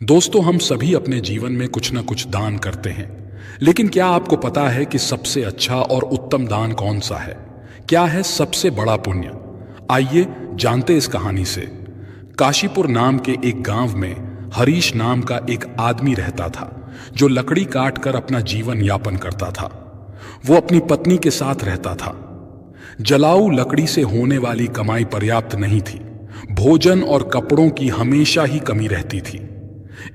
दोस्तों, हम सभी अपने जीवन में कुछ ना कुछ दान करते हैं, लेकिन क्या आपको पता है कि सबसे अच्छा और उत्तम दान कौन सा है? क्या है सबसे बड़ा पुण्य? आइए जानते इस कहानी से। काशीपुर नाम के एक गांव में हरीश नाम का एक आदमी रहता था, जो लकड़ी काट कर अपना जीवन यापन करता था। वो अपनी पत्नी के साथ रहता था। जलाऊ लकड़ी से होने वाली कमाई पर्याप्त नहीं थी। भोजन और कपड़ों की हमेशा ही कमी रहती थी।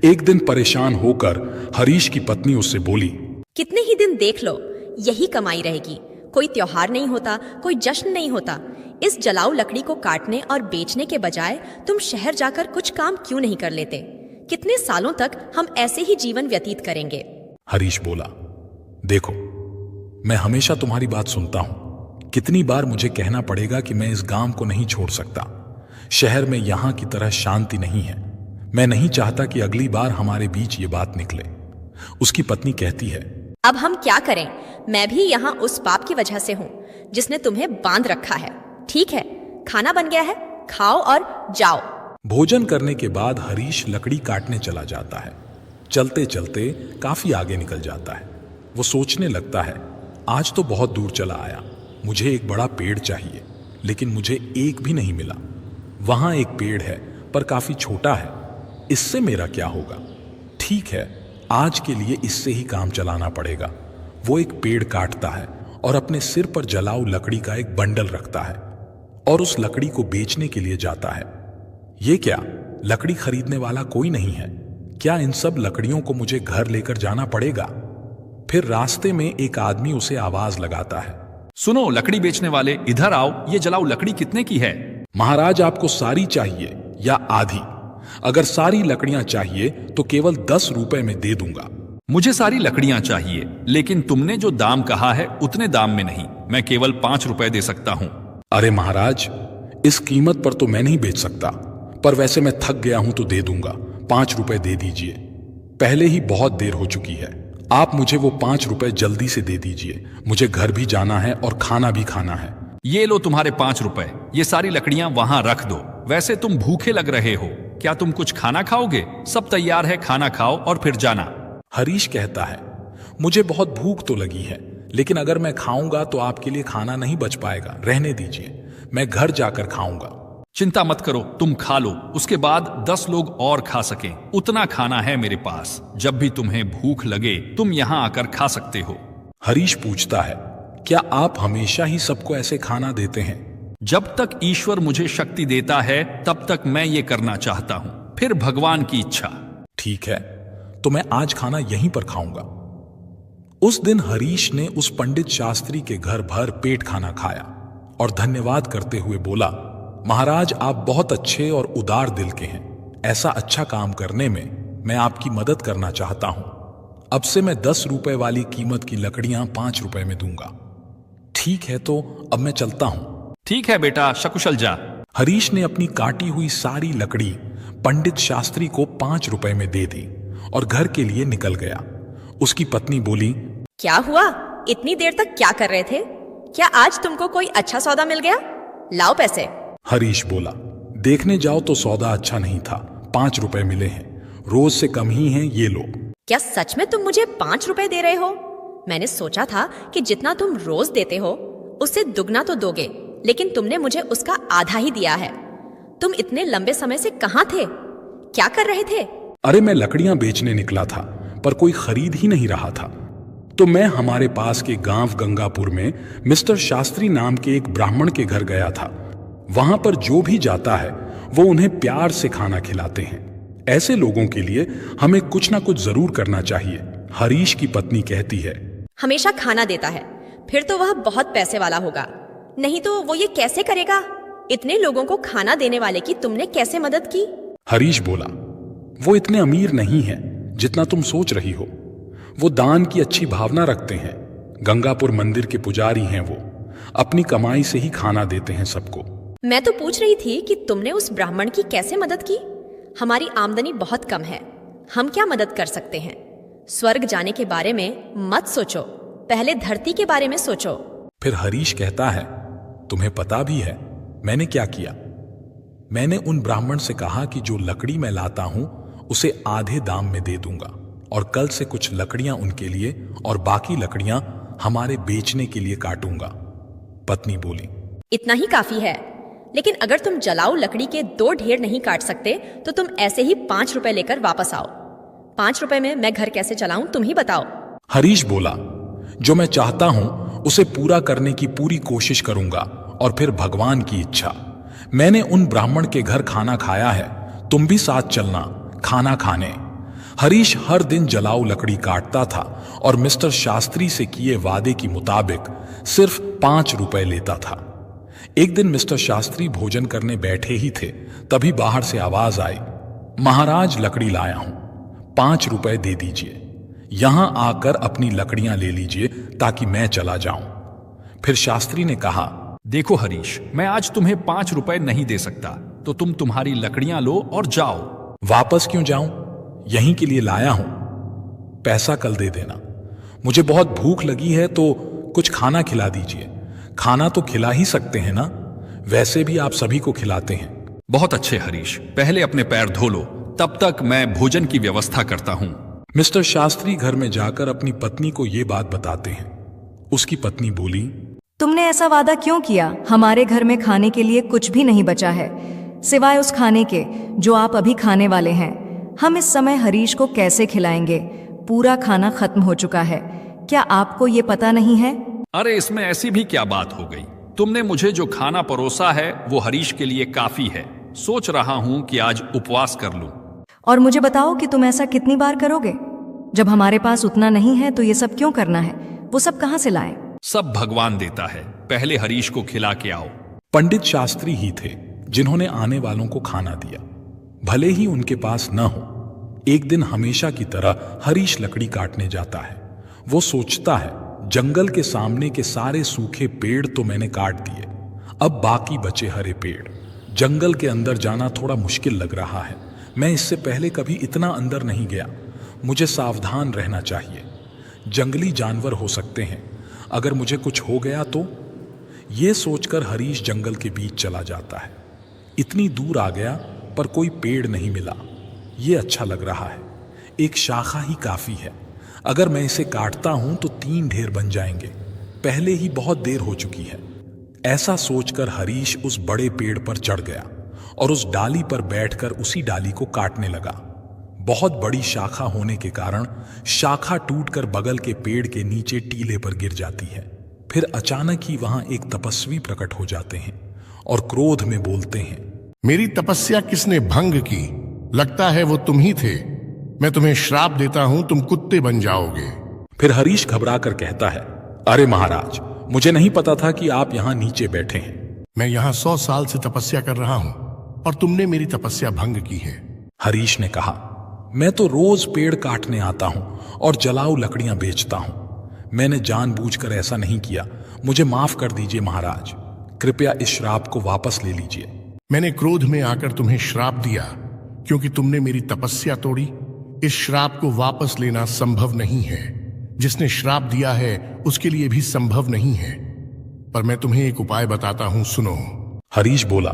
एक दिन परेशान होकर हरीश की पत्नी उससे बोली, कितने ही दिन देख लो, यही कमाई रहेगी। कोई त्योहार नहीं होता, कोई जश्न नहीं होता। इस जलाऊ लकड़ी को काटने और बेचने के बजाय तुम शहर जाकर कुछ काम क्यों नहीं कर लेते? कितने सालों तक हम ऐसे ही जीवन व्यतीत करेंगे? हरीश बोला, देखो, मैं हमेशा तुम्हारी बात सुनता हूं। कितनी बार मुझे कहना पड़ेगा कि मैं इस गांव को नहीं छोड़ सकता। शहर में यहां की तरह शांति नहीं है। मैं नहीं चाहता कि अगली बार हमारे बीच ये बात निकले। उसकी पत्नी कहती है, अब हम क्या करें? मैं भी यहाँ उस पाप की वजह से हूँ जिसने तुम्हें बांध रखा है। ठीक है, खाना बन गया है, खाओ और जाओ। भोजन करने के बाद हरीश लकड़ी काटने चला जाता है। चलते चलते काफी आगे निकल जाता है। वो सोचने लगता है, आज तो बहुत दूर चला आया। मुझे एक बड़ा पेड़ चाहिए, लेकिन मुझे एक भी नहीं मिला। वहां एक पेड़ है, पर काफी छोटा है। इससे मेरा क्या होगा? ठीक है, आज के लिए इससे ही काम चलाना पड़ेगा। वो एक पेड़ काटता है और अपने सिर पर जलाऊ लकड़ी का एक बंडल रखता है और उस लकड़ी को बेचने के लिए जाता है। ये क्या, लकड़ी खरीदने वाला कोई नहीं है? क्या इन सब लकड़ियों को मुझे घर लेकर जाना पड़ेगा? फिर रास्ते में एक आदमी उसे आवाज लगाता है, सुनो लकड़ी बेचने वाले, इधर आओ। ये जलाऊ लकड़ी कितने की है? महाराज, आपको सारी चाहिए या आधी? अगर सारी लकड़ियां चाहिए तो केवल 10 रुपए में दे दूंगा। मुझे सारी लकड़ियां चाहिए, लेकिन तुमने जो दाम कहा है उतने दाम में नहीं। मैं केवल 5 रुपए दे सकता हूं। अरे महाराज, इस कीमत पर तो मैं नहीं बेच सकता, पर वैसे मैं थक गया हूं तो दे दूंगा। 5 रुपए दे दीजिए। पहले ही बहुत देर हो चुकी है। आप मुझे वो 5 रुपए जल्दी से दे दीजिए। मुझे घर भी जाना है और खाना भी खाना है। ये लो तुम्हारे 5 रुपए। ये सारी लकड़ियां वहां रख दो। वैसे तुम भूखे लग रहे हो, क्या तुम कुछ खाना खाओगे? सब तैयार है, खाना खाओ और फिर जाना। हरीश कहता है, मुझे बहुत भूख तो लगी है, लेकिन अगर मैं खाऊंगा तो आपके लिए खाना नहीं बच पाएगा। रहने दीजिए, मैं घर जाकर खाऊंगा। चिंता मत करो, तुम खा लो, उसके बाद 10 लोग और खा सकें। उतना खाना है मेरे पास। जब भी तुम्हें भूख लगे तुम यहाँ आकर खा सकते हो। हरीश पूछता है, क्या आप हमेशा ही सबको ऐसे खाना देते हैं? जब तक ईश्वर मुझे शक्ति देता है तब तक मैं ये करना चाहता हूं, फिर भगवान की इच्छा। ठीक है, तो मैं आज खाना यहीं पर खाऊंगा। उस दिन हरीश ने उस पंडित शास्त्री के घर भर पेट खाना खाया और धन्यवाद करते हुए बोला, महाराज, आप बहुत अच्छे और उदार दिल के हैं। ऐसा अच्छा काम करने में मैं आपकी मदद करना चाहता हूं। अब से मैं 10 रुपए वाली कीमत की लकड़ियां 5 रुपए में दूंगा। ठीक है, तो अब मैं चलता हूं। ठीक है बेटा, सकुशल जा। हरीश ने अपनी काटी हुई सारी लकड़ी पंडित शास्त्री को 5 रुपए में दे दी और घर के लिए निकल गया। उसकी पत्नी बोली, क्या हुआ? इतनी देर तक क्या कर रहे थे? क्या आज तुमको कोई अच्छा सौदा मिल गया? लाओ पैसे। हरीश बोला, देखने जाओ तो सौदा अच्छा नहीं था। 5 रुपए मिले हैं, रोज से कम ही हैं, ये लो। क्या सच में तुम मुझे 5 रुपए दे रहे हो? मैंने सोचा था कि जितना तुम रोज देते हो उससे दुगना तो दोगे, लेकिन तुमने मुझे उसका आधा ही दिया है। तुम इतने लंबे समय से कहाँ थे? क्या कर रहे थे? अरे, मैं लकड़ियां बेचने निकला था, पर कोई खरीद ही नहीं रहा था। तो मैं हमारे पास के गांव गंगापुर में मिस्टर शास्त्री नाम के एक ब्राह्मण के घर गया था। वहां पर जो भी जाता है वो उन्हें प्यार से खाना खिलाते हैं। ऐसे लोगों के लिए हमें कुछ ना कुछ जरूर करना चाहिए। हरीश की पत्नी कहती है, हमेशा खाना देता है, फिर तो वह बहुत पैसे वाला होगा। नहीं तो वो ये कैसे करेगा? इतने लोगों को खाना देने वाले की तुमने कैसे मदद की? हरीश बोला, वो इतने अमीर नहीं है जितना तुम सोच रही हो। वो दान की अच्छी भावना रखते हैं। गंगापुर मंदिर के पुजारी हैं। वो अपनी कमाई से ही खाना देते हैं सबको। मैं तो पूछ रही थी कि तुमने उस ब्राह्मण की कैसे मदद की? हमारी आमदनी बहुत कम है, हम क्या मदद कर सकते हैं? स्वर्ग जाने के बारे में मत सोचो, पहले धरती के बारे में सोचो। फिर हरीश कहता है, तुम्हें पता भी है मैंने क्या किया? मैंने उन ब्राह्मण से कहा कि जो लकड़ी मैं लाता हूं उसे आधे दाम में दे दूंगा और कल से कुछ लकड़ियां उनके लिए और बाकी लकड़ियां हमारे बेचने के लिए काटूंगा। पत्नी बोली, इतना ही काफी है, लेकिन अगर तुम जलाऊ लकड़ी के 2 ढेर नहीं काट सकते तो तुम ऐसे ही 5 रुपए लेकर वापस आओ। 5 रुपए में मैं घर कैसे चलाऊं, तुम ही बताओ। हरीश बोला, जो मैं चाहता हूं उसे पूरा करने की पूरी कोशिश करूंगा और फिर भगवान की इच्छा। मैंने उन ब्राह्मण के घर खाना खाया है, तुम भी साथ चलना खाना खाने। हरीश हर दिन जलाऊ लकड़ी काटता था और मिस्टर शास्त्री से किए वादे के मुताबिक सिर्फ 5 रुपए लेता था। एक दिन मिस्टर शास्त्री भोजन करने बैठे ही थे, तभी बाहर से आवाज आई, महाराज लकड़ी लाया हूं, 5 रुपए दे दीजिए। यहां आकर अपनी लकड़ियां ले लीजिए ताकि मैं चला जाऊं। फिर शास्त्री ने कहा, देखो हरीश, मैं आज तुम्हें 5 रुपए नहीं दे सकता, तो तुम तुम्हारी लकड़ियां लो और जाओ। वापस क्यों जाऊं? यहीं के लिए लाया हूं, पैसा कल दे देना। मुझे बहुत भूख लगी है तो कुछ खाना खिला दीजिए। खाना तो खिला ही सकते हैं ना, वैसे भी आप सभी को खिलाते हैं। बहुत अच्छे हरीश, पहले अपने पैर धो लो, तब तक मैं भोजन की व्यवस्था करता हूं। मिस्टर शास्त्री घर में जाकर अपनी पत्नी को ये बात बताते हैं। उसकी पत्नी बोली, तुमने ऐसा वादा क्यों किया? हमारे घर में खाने के लिए कुछ भी नहीं बचा है, सिवाय उस खाने के जो आप अभी खाने वाले हैं। हम इस समय हरीश को कैसे खिलाएंगे? पूरा खाना खत्म हो चुका है, क्या आपको ये पता नहीं है? अरे इसमें ऐसी भी क्या बात हो गई? तुमने मुझे जो खाना परोसा है वो हरीश के लिए काफी है। सोच रहा हूं कि आज उपवास कर लूं। और मुझे बताओ कि तुम ऐसा कितनी बार करोगे? जब हमारे पास उतना नहीं है तो ये सब क्यों करना है? वो सब कहां से लाएं? सब भगवान देता है, पहले हरीश को खिला के आओ। पंडित शास्त्री ही थे जिन्होंने आने वालों को खाना दिया, भले ही उनके पास न हो। एक दिन हमेशा की तरह हरीश लकड़ी काटने जाता है। वो सोचता है, जंगल के सामने के सारे सूखे पेड़ तो मैंने काट दिए, अब बाकी बचे हरे पेड़। जंगल के अंदर जाना थोड़ा मुश्किल लग रहा है। मैं इससे पहले कभी इतना अंदर नहीं गया। मुझे सावधान रहना चाहिए, जंगली जानवर हो सकते हैं, अगर मुझे कुछ हो गया तो। ये सोचकर हरीश जंगल के बीच चला जाता है। इतनी दूर आ गया पर कोई पेड़ नहीं मिला। ये अच्छा लग रहा है, एक शाखा ही काफी है। अगर मैं इसे काटता हूं तो 3 ढेर बन जाएंगे, पहले ही बहुत देर हो चुकी है। ऐसा सोचकर हरीश उस बड़े पेड़ पर चढ़ गया और उस डाली पर बैठकर उसी डाली को काटने लगा। बहुत बड़ी शाखा होने के कारण शाखा टूटकर बगल के पेड़ के नीचे टीले पर गिर जाती है। फिर अचानक ही वहां एक तपस्वी प्रकट हो जाते हैं और क्रोध में बोलते हैं, मेरी तपस्या किसने भंग की? लगता है वो तुम ही थे। मैं तुम्हें श्राप देता हूं, तुम कुत्ते बन जाओगे। फिर हरीश घबरा कर कहता है, अरे महाराज, मुझे नहीं पता था कि आप यहाँ नीचे बैठे हैं। मैं यहाँ 100 साल से तपस्या कर रहा हूं और तुमने मेरी तपस्या भंग की है। हरीश ने कहा, मैं तो रोज पेड़ काटने आता हूं और जलाऊ लकड़ियां बेचता हूं। मैंने जानबूझकर ऐसा नहीं किया, मुझे माफ कर दीजिए महाराज। कृपया इस श्राप को वापस ले लीजिए। मैंने क्रोध में आकर तुम्हें श्राप दिया क्योंकि तुमने मेरी तपस्या तोड़ी। इस श्राप को वापस लेना संभव नहीं है। जिसने श्राप दिया है उसके लिए भी संभव नहीं है। पर मैं तुम्हें एक उपाय बताता हूं, सुनो। हरीश बोला,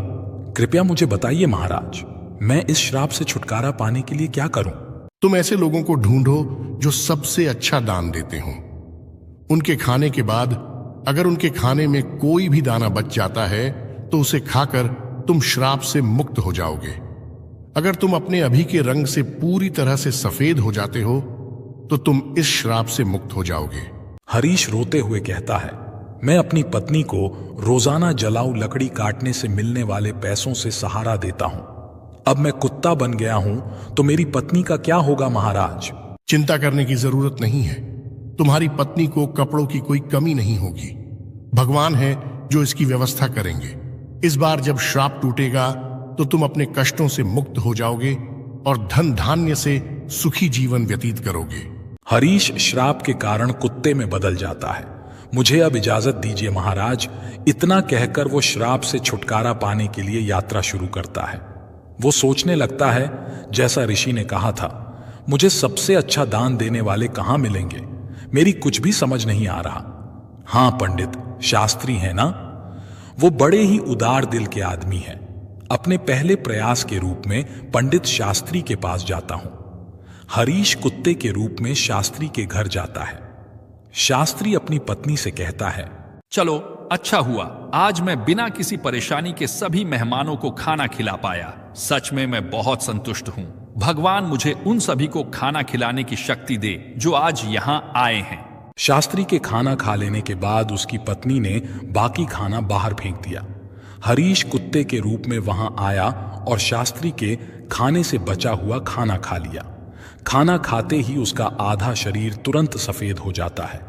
कृपया मुझे बताइए महाराज, मैं इस श्राप से छुटकारा पाने के लिए क्या करूं? तुम ऐसे लोगों को ढूंढो जो सबसे अच्छा दान देते हो। उनके खाने के बाद अगर उनके खाने में कोई भी दाना बच जाता है तो उसे खाकर तुम श्राप से मुक्त हो जाओगे। अगर तुम अपने अभी के रंग से पूरी तरह से सफेद हो जाते हो तो तुम इस श्राप से मुक्त हो जाओगे। हरीश रोते हुए कहता है, मैं अपनी पत्नी को रोजाना जलाऊ लकड़ी काटने से मिलने वाले पैसों से सहारा देता हूं। अब मैं कुत्ता बन गया हूं तो मेरी पत्नी का क्या होगा महाराज? चिंता करने की जरूरत नहीं है। तुम्हारी पत्नी को कपड़ों की कोई कमी नहीं होगी। भगवान है जो इसकी व्यवस्था करेंगे। इस बार जब श्राप टूटेगा तो तुम अपने कष्टों से मुक्त हो जाओगे और धन धान्य से सुखी जीवन व्यतीत करोगे। हरीश श्राप के कारण कुत्ते में बदल जाता है। मुझे अब इजाजत दीजिए महाराज। इतना कहकर वो श्राप से छुटकारा पाने के लिए यात्रा शुरू करता है। वो सोचने लगता है, जैसा ऋषि ने कहा था, मुझे सबसे अच्छा दान देने वाले कहां मिलेंगे? मेरी कुछ भी समझ नहीं आ रहा। हां, पंडित शास्त्री है ना, वो बड़े ही उदार दिल के आदमी हैं। अपने पहले प्रयास के रूप में पंडित शास्त्री के पास जाता हूं। हरीश कुत्ते के रूप में शास्त्री के घर जाता है। शास्त्री अपनी पत्नी से कहता है, चलो अच्छा हुआ, आज मैं बिना किसी परेशानी के सभी मेहमानों को खाना खिला पाया। सच में मैं बहुत संतुष्ट हूँ। भगवान मुझे उन सभी को खाना खिलाने की शक्ति दे जो आज यहाँ आए हैं। शास्त्री के खाना खा लेने के बाद उसकी पत्नी ने बाकी खाना बाहर फेंक दिया। हरीश कुत्ते के रूप में वहां आया और शास्त्री के खाने से बचा हुआ खाना खा लिया। खाना खाते ही उसका आधा शरीर तुरंत सफेद हो जाता है।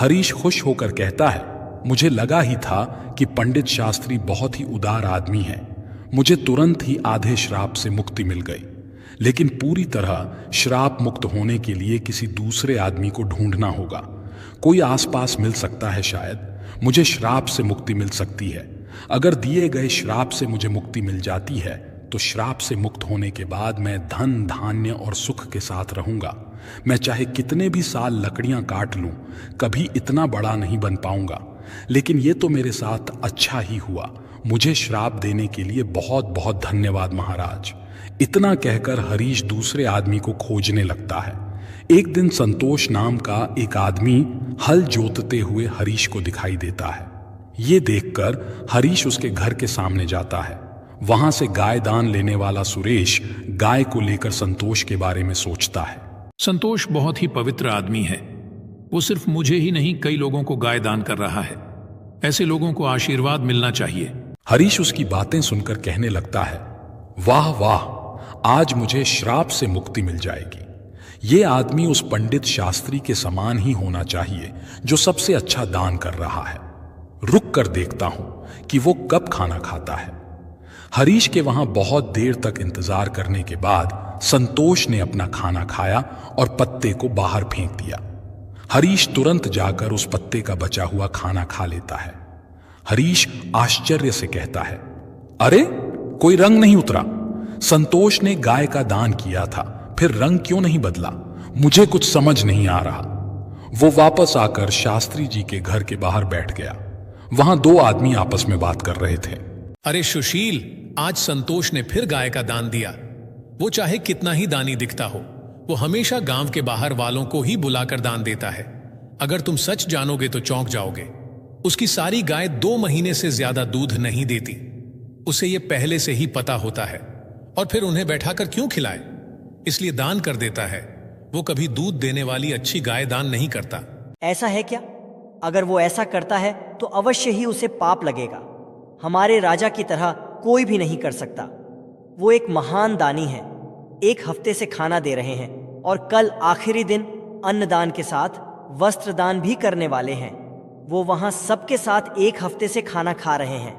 हरीश खुश होकर कहता है, मुझे लगा ही था कि पंडित शास्त्री बहुत ही उदार आदमी है। मुझे तुरंत ही आधे श्राप से मुक्ति मिल गई, लेकिन पूरी तरह श्राप मुक्त होने के लिए किसी दूसरे आदमी को ढूंढना होगा। कोई आसपास मिल सकता है, शायद मुझे श्राप से मुक्ति मिल सकती है। अगर दिए गए श्राप से मुझे मुक्ति मिल जाती है तो श्राप से मुक्त होने के बाद मैं धन धान्य और सुख के साथ रहूंगा। मैं चाहे कितने भी साल लकड़ियां काट लूं, कभी इतना बड़ा नहीं बन पाऊंगा। लेकिन ये तो मेरे साथ अच्छा ही हुआ। मुझे श्राप देने के लिए बहुत बहुत धन्यवाद महाराज। इतना कहकर हरीश दूसरे आदमी को खोजने लगता है। एक दिन संतोष नाम का एक आदमी हल जोतते हुए हरीश को दिखाई देता है। ये देखकर हरीश उसके घर के सामने जाता है। वहां से गाय दान लेने वाला सुरेश गाय को लेकर संतोष के बारे में सोचता है। संतोष बहुत ही पवित्र आदमी है। वो सिर्फ मुझे ही नहीं, कई लोगों को गाय दान कर रहा है। ऐसे लोगों को आशीर्वाद मिलना चाहिए। हरीश उसकी बातें सुनकर कहने लगता है, वाह वाह, आज मुझे श्राप से मुक्ति मिल जाएगी। ये आदमी उस पंडित शास्त्री के समान ही होना चाहिए जो सबसे अच्छा दान कर रहा है। रुक कर देखता हूं कि वो कब खाना खाता है। हरीश के वहां बहुत देर तक इंतजार करने के बाद संतोष ने अपना खाना खाया और पत्ते को बाहर फेंक दिया। हरीश तुरंत जाकर उस पत्ते का बचा हुआ खाना खा लेता है। हरीश आश्चर्य से कहता है, अरे कोई रंग नहीं उतरा। संतोष ने गाय का दान किया था, फिर रंग क्यों नहीं बदला? मुझे कुछ समझ नहीं आ रहा। वो वापस आकर शास्त्री जी के घर के बाहर बैठ गया। वहां दो आदमी आपस में बात कर रहे थे। अरे सुशील, आज संतोष ने फिर गाय का दान दिया। वो चाहे कितना ही दानी दिखता हो, वो हमेशा गांव के बाहर वालों को ही बुलाकर दान देता है। अगर तुम सच जानोगे तो चौंक जाओगे। उसकी सारी गाय 2 महीने से ज्यादा दूध नहीं देती। उसे ये पहले से ही पता होता है, और फिर उन्हें बैठाकर क्यों खिलाए, इसलिए दान कर देता है। वो कभी दूध देने वाली अच्छी गाय दान नहीं करता। ऐसा है क्या? अगर वो ऐसा करता है तो अवश्य ही उसे पाप लगेगा। हमारे राजा की तरह कोई भी नहीं कर सकता। वो एक महान दानी है। 1 हफ्ते से खाना दे रहे हैं और कल आखिरी दिन अन्नदान के साथ वस्त्रदान भी करने वाले हैं। वो वहां सबके साथ 1 हफ्ते से खाना खा रहे हैं।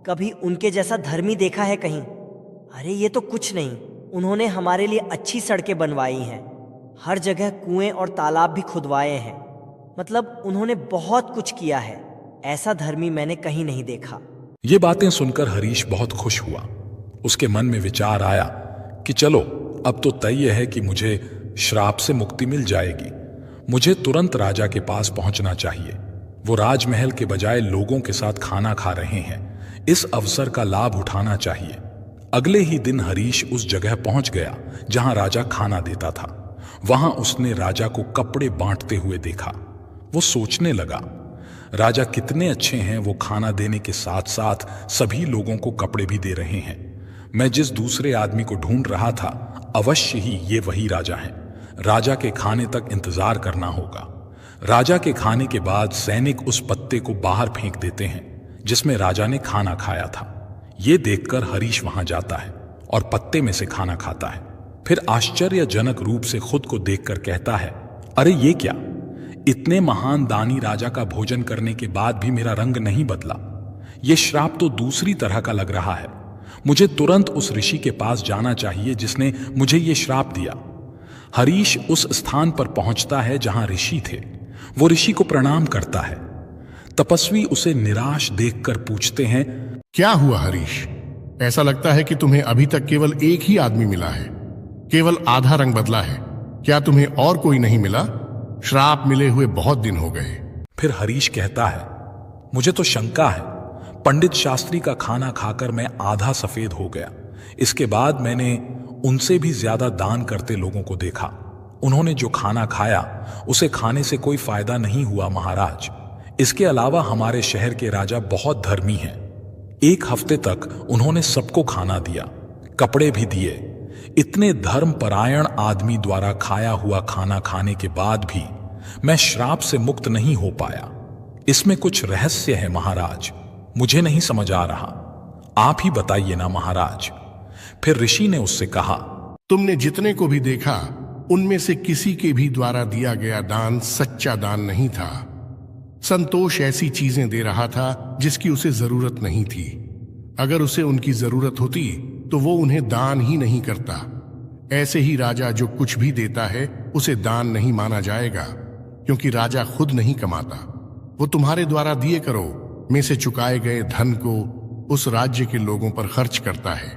कभी उनके जैसा धर्मी देखा है कहीं? अरे ये तो कुछ नहीं, उन्होंने हमारे लिए अच्छी सड़कें बनवाई हैं, हर जगह कुएं और तालाब भी खुदवाए हैं। मतलब उन्होंने बहुत कुछ किया है। ऐसा धर्मी मैंने कहीं नहीं देखा। ये बातें सुनकर हरीश बहुत खुश हुआ। उसके मन में विचार आया कि चलो अब तो तय है कि मुझे श्राप से मुक्ति मिल जाएगी। मुझे तुरंत राजा के पास पहुंचना चाहिए। वो राजमहल के बजाय लोगों के साथ खाना खा रहे हैं। इस अवसर का लाभ उठाना चाहिए। अगले ही दिन हरीश उस जगह पहुंच गया जहां राजा खाना देता था। वहां उसने राजा को कपड़े बांटते हुए देखा। वो सोचने लगा, राजा कितने अच्छे हैं, वो खाना देने के साथ साथ सभी लोगों को कपड़े भी दे रहे हैं। मैं जिस दूसरे आदमी को ढूंढ रहा था, अवश्य ही ये वही राजा हैं। राजा के खाने तक इंतजार करना होगा। राजा के खाने के बाद सैनिक उस पत्ते को बाहर फेंक देते हैं जिसमें राजा ने खाना खाया था। ये देखकर हरीश वहां जाता है और पत्ते में से खाना खाता है। फिर आश्चर्यजनक रूप से खुद को देखकर कहता है, अरे ये क्या, इतने महान दानी राजा का भोजन करने के बाद भी मेरा रंग नहीं बदला। ये श्राप तो दूसरी तरह का लग रहा है। मुझे तुरंत उस ऋषि के पास जाना चाहिए जिसने मुझे ये श्राप दिया। हरीश उस स्थान पर पहुंचता है जहां ऋषि थे। वो ऋषि को प्रणाम करता है। तपस्वी उसे निराश देखकर पूछते हैं, क्या हुआ हरीश? ऐसा लगता है कि तुम्हें अभी तक केवल एक ही आदमी मिला है, केवल आधा रंग बदला है। क्या तुम्हें और कोई नहीं मिला? श्राप मिले हुए बहुत दिन हो गए। फिर हरीश कहता है, मुझे तो शंका है, पंडित शास्त्री का खाना खाकर मैं आधा सफेद हो गया। इसके बाद मैंने उनसे भी ज्यादा दान करते लोगों को देखा। उन्होंने जो खाना खाया उसे खाने से कोई फायदा नहीं हुआ महाराज। इसके अलावा हमारे शहर के राजा बहुत धर्मी हैं। 1 हफ्ते तक उन्होंने सबको खाना दिया, कपड़े भी दिए। इतने धर्मपरायण आदमी द्वारा खाया हुआ खाना खाने के बाद भी मैं श्राप से मुक्त नहीं हो पाया। इसमें कुछ रहस्य है महाराज, मुझे नहीं समझ आ रहा। आप ही बताइए ना महाराज। फिर ऋषि ने उससे कहा, तुमने जितने को भी देखा उनमें से किसी के भी द्वारा दिया गया दान सच्चा दान नहीं था। संतोष ऐसी चीजें दे रहा था जिसकी उसे जरूरत नहीं थी। अगर उसे उनकी जरूरत होती तो वो उन्हें दान ही नहीं करता। ऐसे ही राजा जो कुछ भी देता है उसे दान नहीं माना जाएगा, क्योंकि राजा खुद नहीं कमाता। वो तुम्हारे द्वारा दिए करो में से चुकाए गए धन को उस राज्य के लोगों पर खर्च करता है।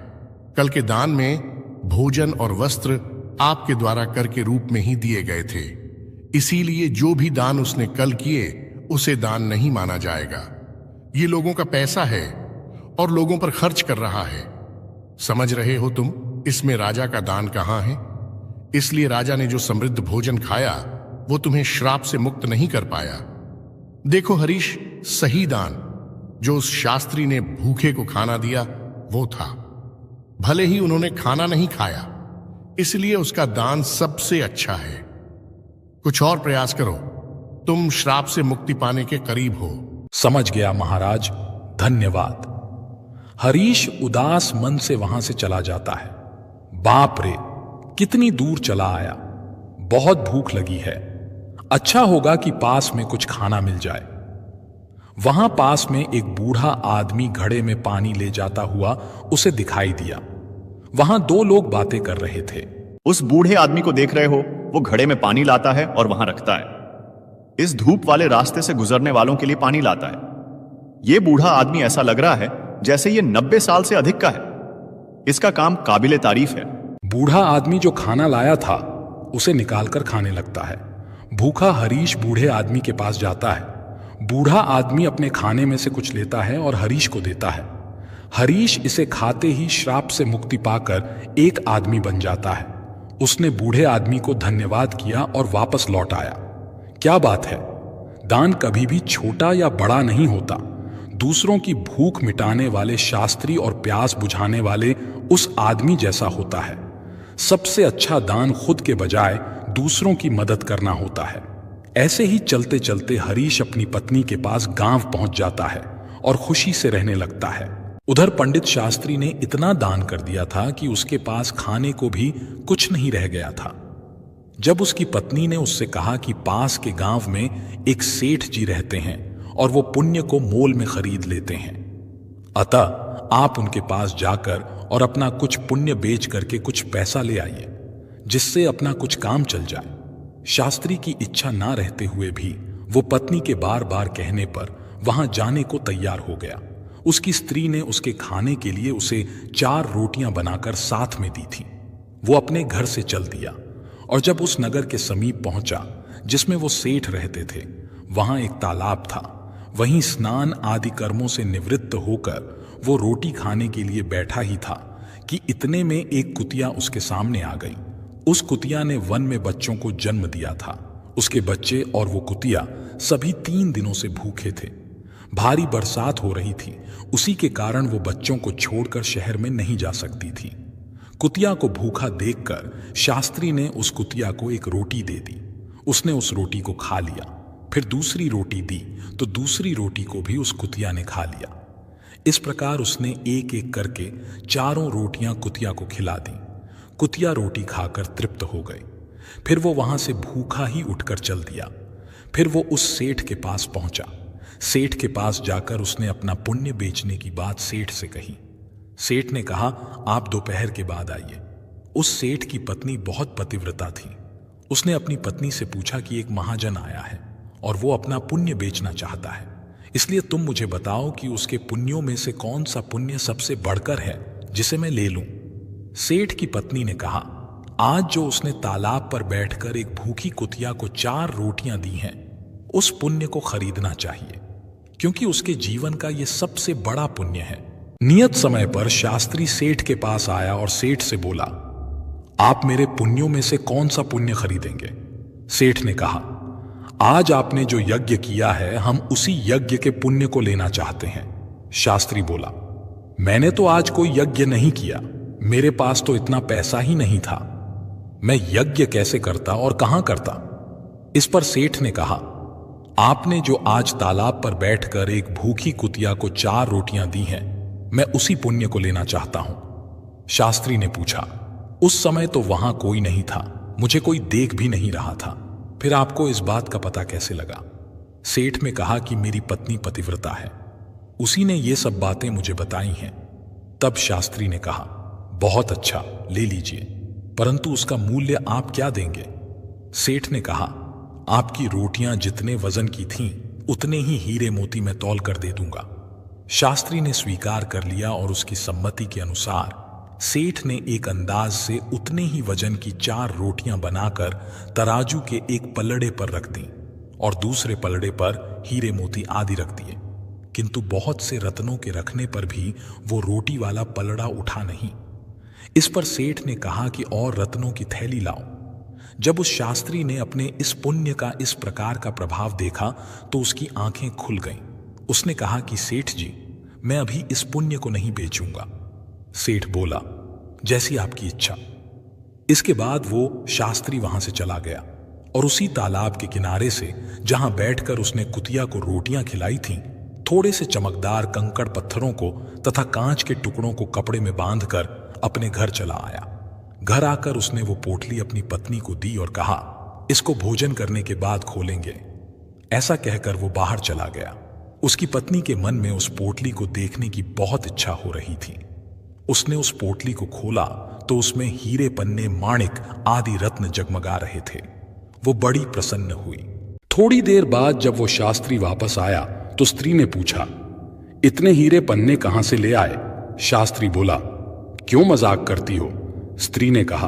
कल के दान में भोजन और वस्त्र आपके द्वारा कर के रूप में ही दिए गए थे। इसीलिए जो भी दान उसने कल किए उसे दान नहीं माना जाएगा। ये लोगों का पैसा है और लोगों पर खर्च कर रहा है। समझ रहे हो तुम इसमें राजा का दान कहां है? इसलिए राजा ने जो समृद्ध भोजन खाया वो तुम्हें श्राप से मुक्त नहीं कर पाया। देखो हरीश, सही दान जो उस शास्त्री ने भूखे को खाना दिया वो था। भले ही उन्होंने खाना नहीं खाया, इसलिए उसका दान सबसे अच्छा है। कुछ और प्रयास करो, तुम श्राप से मुक्ति पाने के करीब हो। समझ गया महाराज, धन्यवाद। हरीश उदास मन से वहां से चला जाता है। बाप रे, कितनी दूर चला आया। बहुत भूख लगी है। अच्छा होगा कि पास में कुछ खाना मिल जाए। वहां पास में एक बूढ़ा आदमी घड़े में पानी ले जाता हुआ उसे दिखाई दिया। वहां 2 लोग बातें कर रहे थे। उस बूढ़े आदमी को देख रहे हो? वो घड़े में पानी लाता है और वहां रखता है। इस धूप वाले रास्ते से गुजरने वालों के लिए पानी लाता है। ये बूढ़ा आदमी ऐसा लग रहा है जैसे ये 90 साल से अधिक का है। इसका काम काबिले तारीफ है। बूढ़ा आदमी जो खाना लाया था उसे निकालकर खाने लगता है। भूखा हरीश बूढ़े आदमी के पास जाता है। बूढ़ा आदमी अपने खाने में से कुछ लेता है और हरीश को देता है। हरीश इसे खाते ही श्राप से मुक्ति पाकर एक आदमी बन जाता है। उसने बूढ़े आदमी को धन्यवाद किया और वापस लौट आया। क्या बात है, दान कभी भी छोटा या बड़ा नहीं होता। दूसरों की भूख मिटाने वाले शास्त्री और प्यास बुझाने वाले उस आदमी जैसा होता है। सबसे अच्छा दान खुद के बजाय दूसरों की मदद करना होता है। ऐसे ही चलते चलते हरीश अपनी पत्नी के पास गांव पहुंच जाता है और खुशी से रहने लगता है। उधर पंडित शास्त्री ने इतना दान कर दिया था कि उसके पास खाने को भी कुछ नहीं रह गया था। जब उसकी पत्नी ने उससे कहा कि पास के गांव में एक सेठ जी रहते हैं और वो पुण्य को मोल में खरीद लेते हैं, अतः आप उनके पास जाकर और अपना कुछ पुण्य बेच करके कुछ पैसा ले आइए, जिससे अपना कुछ काम चल जाए। शास्त्री की इच्छा ना रहते हुए भी वो पत्नी के बार बार कहने पर वहां जाने को तैयार हो गया। उसकी स्त्री ने उसके खाने के लिए उसे 4 रोटियां बनाकर साथ में दी थी। वो अपने घर से चल दिया और जब उस नगर के समीप पहुंचा जिसमें वो सेठ रहते थे, वहां एक तालाब था। वहीं स्नान आदि कर्मों से निवृत्त होकर वो रोटी खाने के लिए बैठा ही था कि इतने में एक कुतिया उसके सामने आ गई। उस कुतिया ने वन में बच्चों को जन्म दिया था। उसके बच्चे और वो कुतिया सभी 3 दिनों से भूखे थे। भारी बरसात हो रही थी, उसी के कारण वो बच्चों को छोड़कर शहर में नहीं जा सकती थी। कुतिया को भूखा देखकर शास्त्री ने उस कुतिया को एक रोटी दे दी। उसने उस रोटी को खा लिया, फिर दूसरी रोटी दी तो दूसरी रोटी को भी उस कुतिया ने खा लिया। इस प्रकार उसने एक एक करके 4 रोटियां कुतिया को खिला दी। कुतिया रोटी खाकर तृप्त हो गई। फिर वो वहां से भूखा ही उठकर चल दिया। फिर वो उस सेठ के पास पहुंचा। सेठ के पास जाकर उसने अपना पुण्य बेचने की बात सेठ से कही। सेठ ने कहा, आप दोपहर के बाद आइए। उस सेठ की पत्नी बहुत पतिव्रता थी। उसने अपनी पत्नी से पूछा कि एक महाजन आया है और वो अपना पुण्य बेचना चाहता है, इसलिए तुम मुझे बताओ कि उसके पुण्यों में से कौन सा पुण्य सबसे बढ़कर है जिसे मैं ले लूं। सेठ की पत्नी ने कहा, आज जो उसने तालाब पर बैठकर एक भूखी कुतिया को 4 रोटियां दी हैं, उस पुण्य को खरीदना चाहिए, क्योंकि उसके जीवन का यह सबसे बड़ा पुण्य है। नियत समय पर शास्त्री सेठ के पास आया और सेठ से बोला, आप मेरे पुण्यों में से कौन सा पुण्य खरीदेंगे? सेठ ने कहा, आज आपने जो यज्ञ किया है हम उसी यज्ञ के पुण्य को लेना चाहते हैं। शास्त्री बोला, मैंने तो आज कोई यज्ञ नहीं किया, मेरे पास तो इतना पैसा ही नहीं था, मैं यज्ञ कैसे करता और कहां करता? इस पर सेठ ने कहा, आपने जो आज तालाब पर बैठकर एक भूखी कुतिया को 4 रोटियां दी हैं, मैं उसी पुण्य को लेना चाहता हूं। शास्त्री ने पूछा, उस समय तो वहां कोई नहीं था, मुझे कोई देख भी नहीं रहा था, फिर आपको इस बात का पता कैसे लगा? सेठ ने कहा कि मेरी पत्नी पतिव्रता है, उसी ने ये सब बातें मुझे बताई हैं। तब शास्त्री ने कहा, बहुत अच्छा, ले लीजिए, परंतु उसका मूल्य आप क्या देंगे? सेठ ने कहा, आपकी रोटियां जितने वजन की थीं उतने ही हीरे मोती मैं तौल कर दे दूंगा। शास्त्री ने स्वीकार कर लिया और उसकी सम्मति के अनुसार सेठ ने एक अंदाज से उतने ही वजन की 4 रोटियां बनाकर तराजू के एक पलड़े पर रख दी और दूसरे पलड़े पर हीरे मोती आदि रख दिए, किंतु बहुत से रत्नों के रखने पर भी वो रोटी वाला पलड़ा उठा नहीं। इस पर सेठ ने कहा कि और रत्नों की थैली लाओ। जब उस शास्त्री ने अपने इस पुण्य का इस प्रकार का प्रभाव देखा तो उसकी आंखें खुल गईं। उसने कहा कि सेठ जी, मैं अभी इस पुण्य को नहीं बेचूंगा। सेठ बोला, जैसी आपकी इच्छा। इसके बाद वो शास्त्री वहां से चला गया और उसी तालाब के किनारे से जहां बैठकर उसने कुतिया को रोटियां खिलाई थीं, थोड़े से चमकदार कंकड़ पत्थरों को तथा कांच के टुकड़ों को कपड़े में बांधकर अपने घर चला आया। घर आकर उसने वो पोटली अपनी पत्नी को दी और कहा, इसको भोजन करने के बाद खोलेंगे। ऐसा कहकर वो बाहर चला गया। उसकी पत्नी के मन में उस पोटली को देखने की बहुत इच्छा हो रही थी। उसने उस पोटली को खोला तो उसमें हीरे, पन्ने, माणिक आदि रत्न जगमगा रहे थे। वो बड़ी प्रसन्न हुई। थोड़ी देर बाद जब वो शास्त्री वापस आया तो स्त्री ने पूछा, इतने हीरे पन्ने कहां से ले आए? शास्त्री बोला, क्यों मजाक करती हो? स्त्री ने कहा,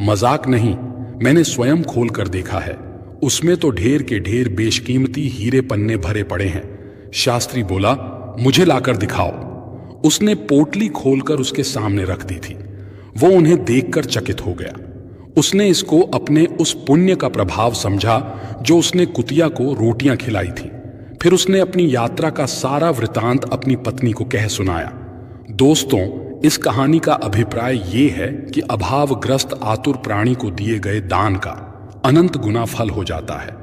मजाक नहीं, मैंने स्वयं खोल कर देखा है, उसमें तो ढेर के ढेर बेशकीमती हीरे पन्ने भरे पड़े हैं। शास्त्री बोला, मुझे लाकर दिखाओ। उसने पोटली खोलकर उसके सामने रख दी थी। वो उन्हें देखकर चकित हो गया। उसने इसको अपने उस पुण्य का प्रभाव समझा जो उसने कुतिया को रोटियां खिलाई थी। फिर उसने अपनी यात्रा का सारा वृतांत अपनी पत्नी को कह सुनाया। दोस्तों, इस कहानी का अभिप्राय ये है कि अभावग्रस्त आतुर प्राणी को दिए गए दान का अनंत गुना फल हो जाता है।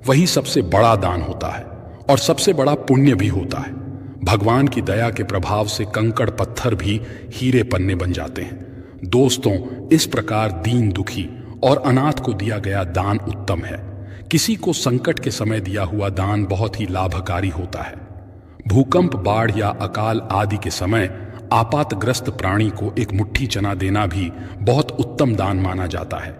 वही सबसे बड़ा दान होता है और सबसे बड़ा पुण्य भी होता है। भगवान की दया के प्रभाव से कंकड़ पत्थर भी हीरे पन्ने बन जाते हैं। दोस्तों, इस प्रकार दीन दुखी और अनाथ को दिया गया दान उत्तम है। किसी को संकट के समय दिया हुआ दान बहुत ही लाभकारी होता है। भूकंप, बाढ़ या अकाल आदि के समय आपातग्रस्त प्राणी को एक मुट्ठी चना देना भी बहुत उत्तम दान माना जाता है।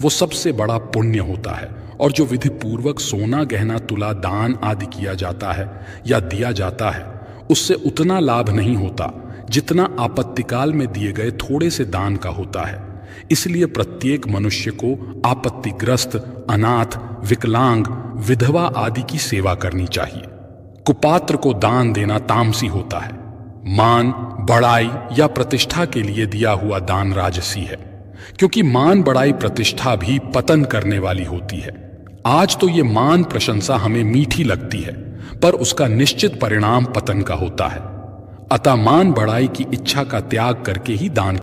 वो सबसे बड़ा पुण्य होता है। और जो विधि पूर्वक सोना, गहना, तुला दान आदि किया जाता है या दिया जाता है, उससे उतना लाभ नहीं होता जितना आपत्तिकाल में दिए गए थोड़े से दान का होता है। इसलिए प्रत्येक मनुष्य को आपत्तिग्रस्त, अनाथ, विकलांग, विधवा आदि की सेवा करनी चाहिए। कुपात्र को दान देना तामसी होता है। मान, बड़ाई या प्रतिष्ठा के लिए दिया हुआ दान राजसी है, क्योंकि मान, बड़ाई, प्रतिष्ठा भी पतन करने वाली होती है। आज तो ये मान प्रशंसा हमें मीठी लगती है, पर उसका निश्चित परिणाम पतन का होता है। अतः मान बढ़ाई की इच्छा का त्याग करके ही दान